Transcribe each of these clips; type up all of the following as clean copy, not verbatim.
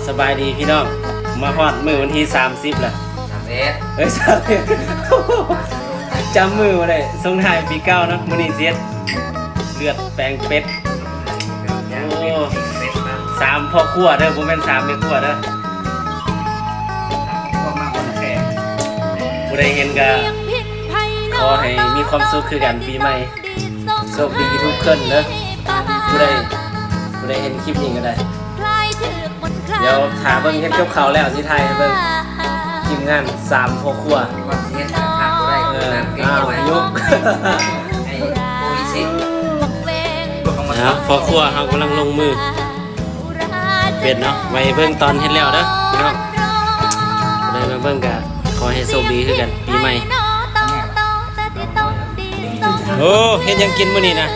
สบายดีพี่น้องมาฮอดมือวันที่30ล่ะ31เอ้ยจำมือมาได้ส่งท้ายปีเก่าเนาะมื้อนี้เสียดเลือดแปลงเป็ดโอ้3พ่อครัวเด้อบ่แม่น3แม่ครัวเด้อผู้ใดเห็นก็ขอให้มีความสุขคือกันปีใหม่โชคดีทุกคนเด้อผู้ใดเห็นคลิปนี้ก็ได้เดี๋ยวถาเบิ่งเฮ็ดกับข้าวแล้วสิถ่ายให้เบิ่งทีมงาน3พ่อครัวเฮ็ดทางบ่ได้ยุกพ่อครัวเฮากำลังลงมือเป็ดเนาะไว้เบิ่งตอนเฮ็ดแล้วเด้อพี่น้องได้มาเบิ่งก็ขอให้โชคดีคือกันปีใหม่โอ้เฮ็ดยังกินมื้อนี้นะ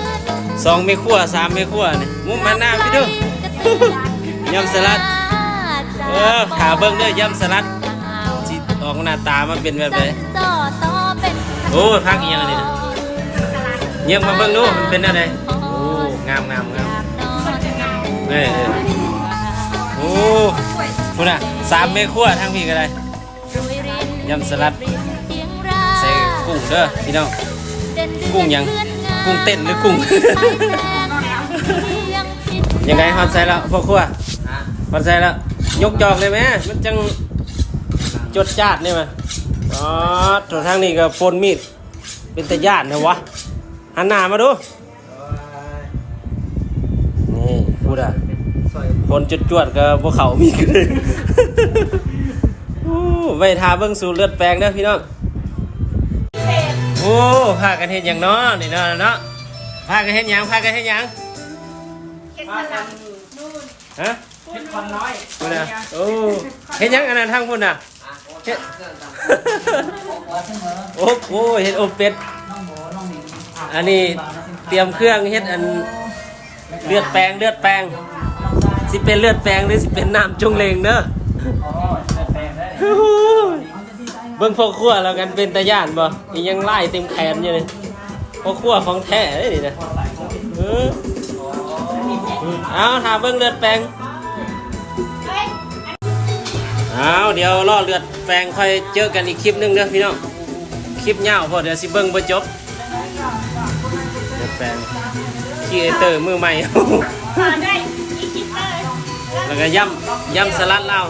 2เมครัว3เมครัวนี่มุมหันหน้าพี่ดูยำสลัดขาเบิ่งเด้อยำสลัดสิออกหน้าตามันเป็นแบบไหนโอ้พักอีหยังอันนี้นะเยี่ยมมาเบิ่งดูมันเป็นอะไรโอ้งามโอ้พุ่นน่ะ3เมครัวทั้งพี่ก็ได้ยำสลัดใส่กุ้งเด้อพี่น้องกุ้งยังกุ้งเต้นหรือกุ้งยังไงฮอดใส่แล้วพ่อครัวฮอดใส่แล้วยกจอกเลยไหมมันจังจดจาดนี่มั้ยอ๋อตัวทางนี้ก็ปนมีดเป็นตะย่านนะวะหันหน้ามาดูนี่พูดอ่ะคนจวดๆก็พวกเขามีกันเลยไว้ทาเบิ่งสูตรเลือดแปลงเด้อพี่น้องโอ้พากันเฮ็ดหยังเนาะนี่เนาะพากันเฮ็ดหยังฮะเฮ็ดคอนน้อยพุ่นน่ะโอ้เฮ็ดหยังอันนั้นทางพุ่นน่ะเฮ็ดโอ้เฮ็ดอบเป็ดอันนี้เตรียมเครื่องเฮ็ดอันเลือดแปลงสิเป็นเลือดแปลงหรือสิเป็นน้ำจงเลงเด้อเบิ่งพ่อครัวแล้วกันเป็นตาย่านบ่อียังไล่เต็มแขนอยู่เลยพ่อครัวของแท้เด้นี่นะเอาหาเบิ่งเลือดแปลงเอาเดี๋ยวรอเลือดแปลงค่อยเจอกันอีกคลิปนึงเด้อพี่น้องคลิปยาวพอเดี๋ยวสิเบิ่งบ่จบเลือดแปลงครีเอเตอร์มือใหม่แล้วก็ยำสลัดลาว